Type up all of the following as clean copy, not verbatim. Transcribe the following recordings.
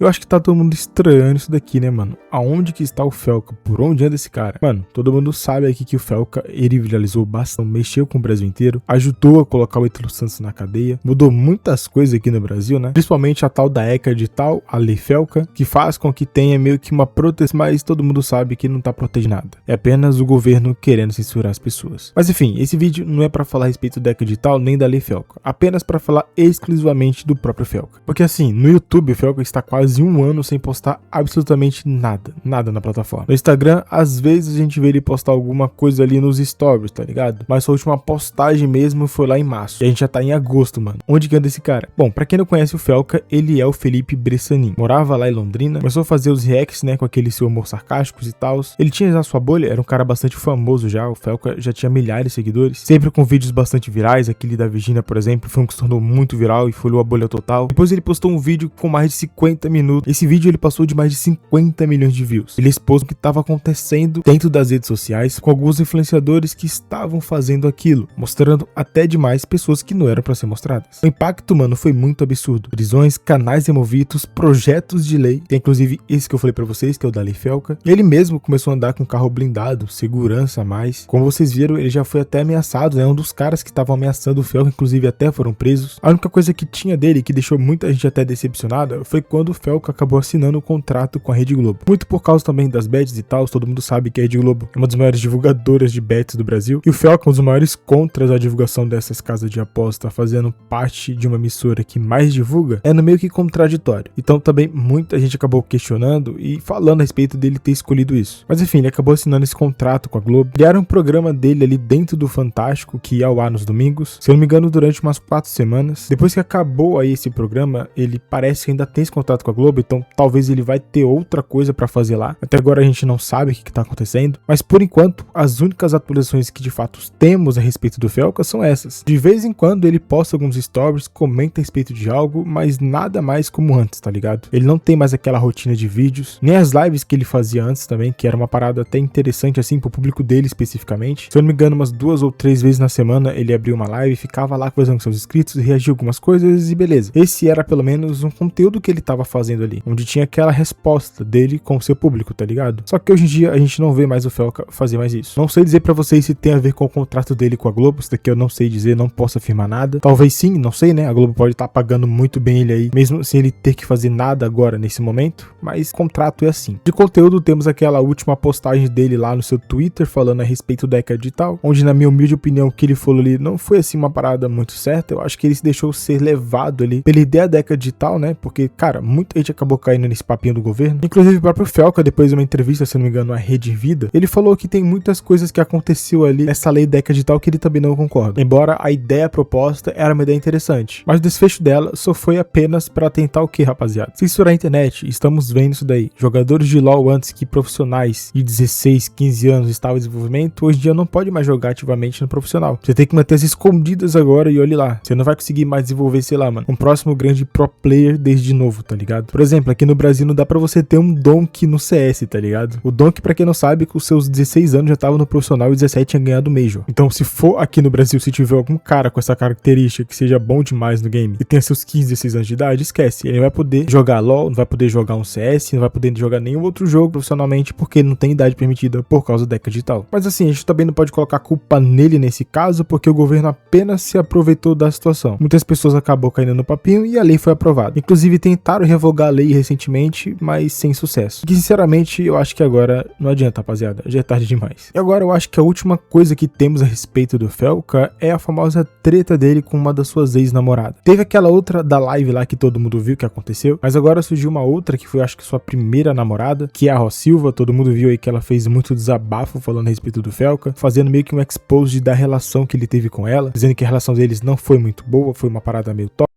Eu acho que tá todo mundo estranhando isso daqui, né, mano? Aonde que está o Felca? Por onde anda esse cara? Mano, todo mundo sabe aqui que o Felca, ele viralizou bastante, mexeu com o Brasil inteiro, ajudou a colocar o Ítalo Santos na cadeia, mudou muitas coisas aqui no Brasil, né? Principalmente a tal da ECA digital, a Lei Felca, que faz com que tenha meio que uma proteção, mas todo mundo sabe que não tá protegendo nada. É apenas o governo querendo censurar as pessoas. Mas enfim, esse vídeo não é pra falar a respeito da ECA digital nem da Lei Felca, apenas pra falar exclusivamente do próprio Felca. Porque assim, no YouTube o Felca está quase um ano sem postar absolutamente nada na plataforma. No Instagram, às vezes a gente vê ele postar alguma coisa ali nos stories, tá ligado? Mas sua última postagem mesmo foi lá em março. E a gente já tá em agosto, mano. Onde que anda esse cara? Bom, pra quem não conhece o Felca, ele é o Felipe Bressanin. Morava lá em Londrina, começou a fazer os reacts, né, com aquele seu humor sarcásticos e tal. Ele tinha já sua bolha, era um cara bastante famoso já. O Felca já tinha milhares de seguidores, sempre com vídeos bastante virais. Aquele da Virgínia, por exemplo, foi um que se tornou muito viral e folhou a bolha total. Depois ele postou um vídeo com mais de 50 minutos. Esse vídeo ele passou de mais de 50 milhões de views. Ele expôs o que estava acontecendo dentro das redes sociais com alguns influenciadores que estavam fazendo aquilo, mostrando até demais pessoas que não eram para ser mostradas. O impacto, mano, foi muito absurdo. Prisões, canais removidos, projetos de lei, tem inclusive esse que eu falei para vocês, que é o da Lei Felca. Ele mesmo começou a andar com carro blindado, segurança a mais. Como vocês viram, ele já foi até ameaçado, né? Um dos caras que estavam ameaçando o Felca, inclusive até foram presos. A única coisa que tinha dele, que deixou muita gente até decepcionada, foi quando o Felca acabou assinando um contrato com a Rede Globo. Muito por causa também das bets e tal, todo mundo sabe que a Rede Globo é uma das maiores divulgadoras de bets do Brasil. E o Felca é um dos maiores contras à divulgação dessas casas de aposta, fazendo parte de uma emissora que mais divulga, é no meio que contraditório. Então também muita gente acabou questionando e falando a respeito dele ter escolhido isso. Mas enfim, ele acabou assinando esse contrato com a Globo. Criaram um programa dele ali dentro do Fantástico, que ia ao ar nos domingos, se eu não me engano durante umas 4 semanas. Depois que acabou aí esse programa, ele parece que ainda tem esse contrato com a Globo, então talvez ele vai ter outra coisa pra fazer lá. Até agora a gente não sabe o que tá acontecendo, mas por enquanto as únicas atualizações que de fato temos a respeito do Felca são essas. De vez em quando ele posta alguns stories, comenta a respeito de algo, mas nada mais como antes, tá ligado? Ele não tem mais aquela rotina de vídeos, nem as lives que ele fazia antes também, que era uma parada até interessante assim pro público dele especificamente. Se eu não me engano, umas 2 ou 3 vezes na semana ele abria uma live, ficava lá conversando com seus inscritos, reagia a algumas coisas e beleza. Esse era pelo menos um conteúdo que ele tava fazendo ali, onde tinha aquela resposta dele com o seu público, tá ligado? Só que hoje em dia a gente não vê mais o Felca fazer mais isso. Não sei dizer pra vocês se tem a ver com o contrato dele com a Globo, isso daqui eu não sei dizer, não posso afirmar nada. Talvez sim, não sei, né? A Globo pode estar pagando muito bem ele aí, mesmo sem ele ter que fazer nada agora nesse momento, mas o contrato é assim. De conteúdo temos aquela última postagem dele lá no seu Twitter falando a respeito da ECA digital, onde na minha humilde opinião o que ele falou ali não foi assim uma parada muito certa. Eu acho que ele se deixou ser levado ali pela ideia da ECA digital, né? Porque, cara, muita gente acabou caindo nesse papinho do governo. Inclusive o próprio Felca, depois de uma entrevista, se não me engano, à Rede Vida, ele falou que tem muitas coisas que aconteceu ali nessa lei da ECA digital que ele também não concorda. Embora a ideia proposta era uma ideia interessante, mas o desfecho dela só foi apenas pra tentar o que, rapaziada? Censurar a internet. Estamos vendo isso daí. Jogadores de LoL antes que profissionais de 16, 15 anos estavam em desenvolvimento, hoje em dia não pode mais jogar ativamente no profissional. Você tem que manter as escondidas agora e olhe lá. Você não vai conseguir mais desenvolver, sei lá, mano, um próximo grande pro player desde novo, tá ligado? Por exemplo, aqui no Brasil não dá pra você ter um Donk no CS, tá ligado? O Donk, pra quem não sabe, com seus 16 anos já tava no profissional e 17 tinha ganhado o Major. Então, se for aqui no Brasil, se tiver algum cara com essa característica que seja bom demais no game e tenha seus 15, 16 anos de idade, esquece. Ele não vai poder jogar LoL, não vai poder jogar um CS, não vai poder jogar nenhum outro jogo profissionalmente porque ele não tem idade permitida por causa da ECA digital. Mas assim, a gente também não pode colocar culpa nele nesse caso porque o governo apenas se aproveitou da situação. Muitas pessoas acabou caindo no papinho e a lei foi aprovada. Inclusive tentaram revogar a lei recentemente, mas sem sucesso. E sinceramente, eu acho que agora não adianta, rapaziada. Já é tarde demais. E agora eu acho que a última coisa que temos a respeito do Felca é a famosa treta dele com uma das suas ex-namoradas. Teve aquela outra da live lá que todo mundo viu que aconteceu, mas agora surgiu uma outra que foi, acho que sua primeira namorada, que é a Ro Silva. Todo mundo viu aí que ela fez muito desabafo falando a respeito do Felca, fazendo meio que um expose da relação que ele teve com ela, dizendo que a relação deles não foi muito boa, foi uma parada meio top.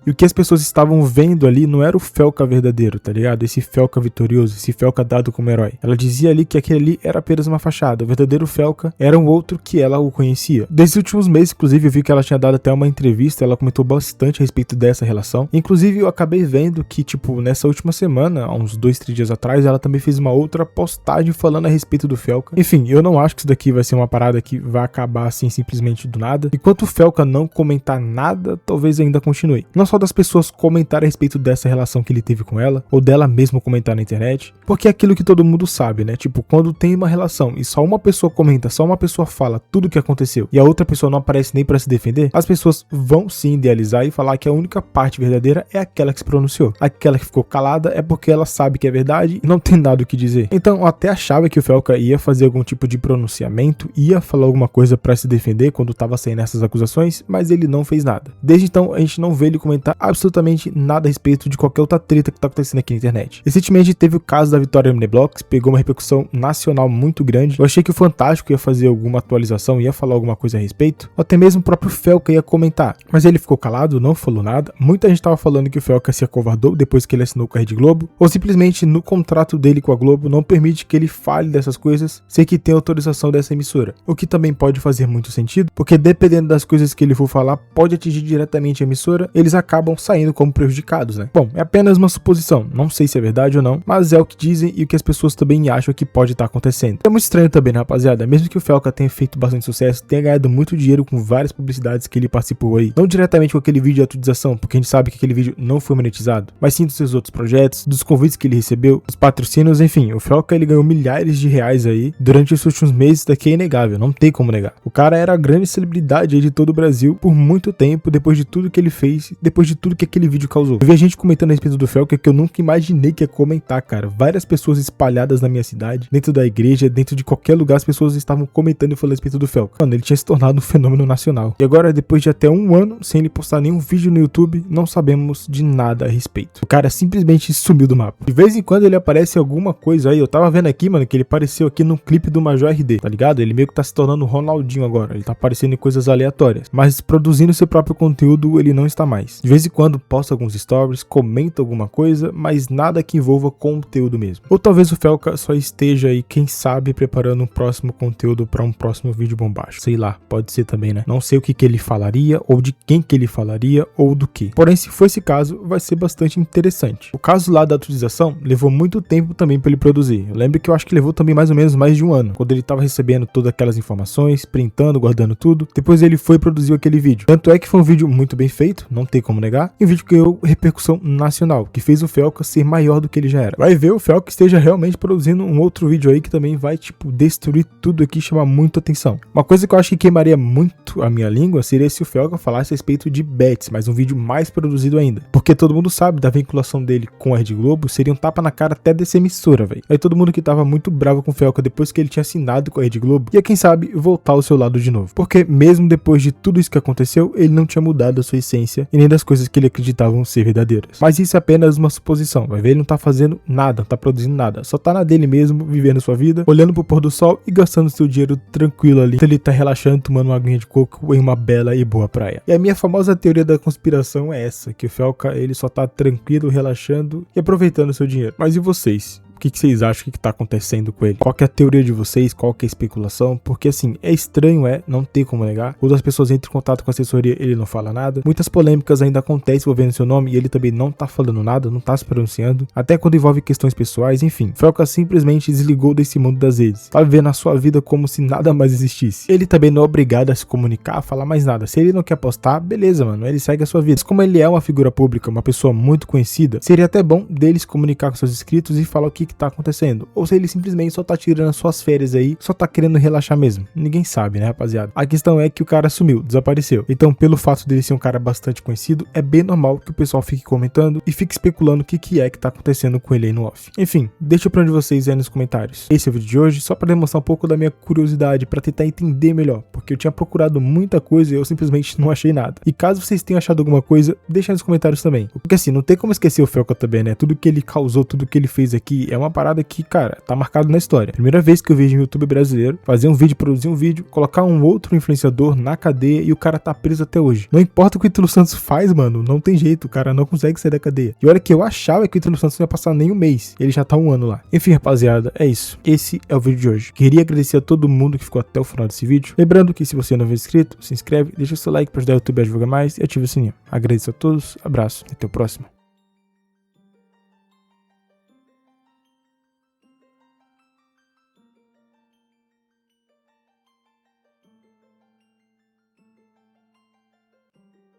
E o que as pessoas estavam vendo ali não era o Felca verdadeiro, tá ligado? Esse Felca vitorioso, esse Felca dado como herói. Ela dizia ali que aquele ali era apenas uma fachada. O verdadeiro Felca era um outro que ela o conhecia. Desses últimos meses, inclusive, eu vi que ela tinha dado até uma entrevista, ela comentou bastante a respeito dessa relação. Inclusive, eu acabei vendo que, tipo, nessa última semana, há uns 2, 3 dias atrás, ela também fez uma outra postagem falando a respeito do Felca. Enfim, eu não acho que isso daqui vai ser uma parada que vai acabar assim, simplesmente do nada. Enquanto o Felca não comentar nada, talvez ainda continue. Não só só das pessoas comentarem a respeito dessa relação que ele teve com ela, ou dela mesma comentar na internet, porque é aquilo que todo mundo sabe, né? Tipo, quando tem uma relação e só uma pessoa comenta, só uma pessoa fala tudo o que aconteceu e a outra pessoa não aparece nem pra se defender, as pessoas vão sim idealizar e falar que a única parte verdadeira é aquela que se pronunciou. Aquela que ficou calada é porque ela sabe que é verdade e não tem nada o que dizer. Então, eu até achava que o Felca ia fazer algum tipo de pronunciamento, ia falar alguma coisa pra se defender quando tava saindo essas acusações, mas ele não fez nada. Desde então, a gente não vê ele comentar absolutamente nada a respeito de qualquer outra treta que tá acontecendo aqui na internet. Recentemente teve o caso da Vitória Mneblox, pegou uma repercussão nacional muito grande. Eu achei que o Fantástico ia fazer alguma atualização, ia falar alguma coisa a respeito, ou até mesmo o próprio Felca ia comentar, mas ele ficou calado, não falou nada. Muita gente tava falando que o Felca se acovardou depois que ele assinou com a Rede Globo, ou simplesmente no contrato dele com a Globo não permite que ele fale dessas coisas sem que tenha autorização dessa emissora, o que também pode fazer muito sentido, porque dependendo das coisas que ele for falar, pode atingir diretamente a emissora, eles acabam saindo como prejudicados, né? Bom, é apenas uma suposição, não sei se é verdade ou não, mas é o que dizem e o que as pessoas também acham que pode estar acontecendo. É muito estranho também, né, rapaziada? Mesmo que o Felca tenha feito bastante sucesso, tenha ganhado muito dinheiro com várias publicidades que ele participou aí, não diretamente com aquele vídeo de atualização, porque a gente sabe que aquele vídeo não foi monetizado, mas sim dos seus outros projetos, dos convites que ele recebeu, dos patrocínios, enfim, o Felca ele ganhou milhares de reais aí durante os últimos meses, daqui é inegável, não tem como negar. O cara era a grande celebridade aí de todo o Brasil por muito tempo, depois de tudo que ele fez, depois de tudo que aquele vídeo causou. Eu vi a gente comentando a respeito do Felca que eu nunca imaginei que ia comentar, cara. Várias pessoas espalhadas na minha cidade, dentro da igreja, dentro de qualquer lugar, as pessoas estavam comentando e falando a respeito do Felca. Mano, ele tinha se tornado um fenômeno nacional. E agora, depois de até um ano, sem ele postar nenhum vídeo no YouTube, não sabemos de nada a respeito. O cara simplesmente sumiu do mapa. De vez em quando ele aparece em alguma coisa aí. Eu tava vendo aqui, mano, que ele apareceu aqui no clipe do Major RD, tá ligado? Ele meio que tá se tornando o Ronaldinho agora. Ele tá aparecendo em coisas aleatórias. Mas produzindo seu próprio conteúdo, ele não está mais. De vez em quando posta alguns stories, comenta alguma coisa, mas nada que envolva conteúdo mesmo. Ou talvez o Felca só esteja aí, quem sabe, preparando um próximo conteúdo para um próximo vídeo bombástico. Sei lá, pode ser também, né? Não sei o que ele falaria, ou de quem que ele falaria, ou do que. Porém, se for esse caso, vai ser bastante interessante. O caso lá da atualização levou muito tempo também para ele produzir. Eu lembro que eu acho que levou também mais ou menos mais de um ano, quando ele tava recebendo todas aquelas informações, printando, guardando tudo. Depois ele foi e produziu aquele vídeo. Tanto é que foi um vídeo muito bem feito, não tem como negar, e um vídeo que ganhou repercussão nacional, que fez o Felca ser maior do que ele já era. Vai ver o Felca esteja realmente produzindo um outro vídeo aí que também vai, tipo, destruir tudo aqui e chamar muito atenção. Uma coisa que eu acho que queimaria muito a minha língua seria se o Felca falasse a respeito de bets, mas um vídeo mais produzido ainda. Porque todo mundo sabe da vinculação dele com a Rede Globo, seria um tapa na cara até dessa emissora, velho. Aí todo mundo que tava muito bravo com o Felca depois que ele tinha assinado com a Rede Globo, ia, quem sabe, voltar ao seu lado de novo. Porque mesmo depois de tudo isso que aconteceu, ele não tinha mudado a sua essência e nem das coisas que ele acreditavam ser verdadeiras. Mas isso é apenas uma suposição, vai ver, ele não tá fazendo nada, não tá produzindo nada, só tá na dele mesmo, vivendo sua vida, olhando pro pôr do sol e gastando seu dinheiro tranquilo ali. Então ele tá relaxando, tomando uma aguinha de coco em uma bela e boa praia. E a minha famosa teoria da conspiração é essa, que o Felca, ele só tá tranquilo, relaxando e aproveitando seu dinheiro. Mas e vocês? O que vocês acham que tá acontecendo com ele? Qual que é a teoria de vocês? Qual que é a especulação? Porque assim, é estranho, não tem como negar. Quando as pessoas entram em contato com a assessoria, ele não fala nada. Muitas polêmicas ainda acontecem envolvendo seu nome e ele também não tá falando nada, não tá se pronunciando. Até quando envolve questões pessoais, enfim. Felca simplesmente desligou desse mundo das redes. Tá vivendo a sua vida como se nada mais existisse. Ele também não é obrigado a se comunicar, a falar mais nada. Se ele não quer postar, beleza, mano, ele segue a sua vida. Mas como ele é uma figura pública, uma pessoa muito conhecida, seria até bom dele se comunicar com seus inscritos e falar o que tá acontecendo, ou se ele simplesmente só tá tirando as suas férias aí, só tá querendo relaxar mesmo. Ninguém sabe, né, rapaziada? A questão é que o cara sumiu, desapareceu. Então, pelo fato dele ser um cara bastante conhecido, é bem normal que o pessoal fique comentando e fique especulando o que é que tá acontecendo com ele aí no off. Enfim, deixa pra onde vocês aí nos comentários. Esse é o vídeo de hoje, só pra demonstrar um pouco da minha curiosidade, pra tentar entender melhor, porque eu tinha procurado muita coisa e eu simplesmente não achei nada. E caso vocês tenham achado alguma coisa, deixa nos comentários também. Porque assim, não tem como esquecer o Felca também, né? Tudo que ele causou, tudo que ele fez aqui é uma parada que, cara, tá marcado na história. Primeira vez que eu vejo um youtuber brasileiro fazer um vídeo, produzir um vídeo, colocar um outro influenciador na cadeia e o cara tá preso até hoje. Não importa o que o Ítalo Santos faz, mano, não tem jeito, o cara não consegue sair da cadeia. E olha que eu achava que o Ítalo Santos não ia passar nem um mês, ele já tá um ano lá. Enfim, rapaziada, é isso. Esse é o vídeo de hoje. Queria agradecer a todo mundo que ficou até o final desse vídeo. Lembrando que se você não é inscrito, se inscreve, deixa o seu like pra ajudar o YouTube a divulgar mais e ativa o sininho. Agradeço a todos, abraço e até o próximo.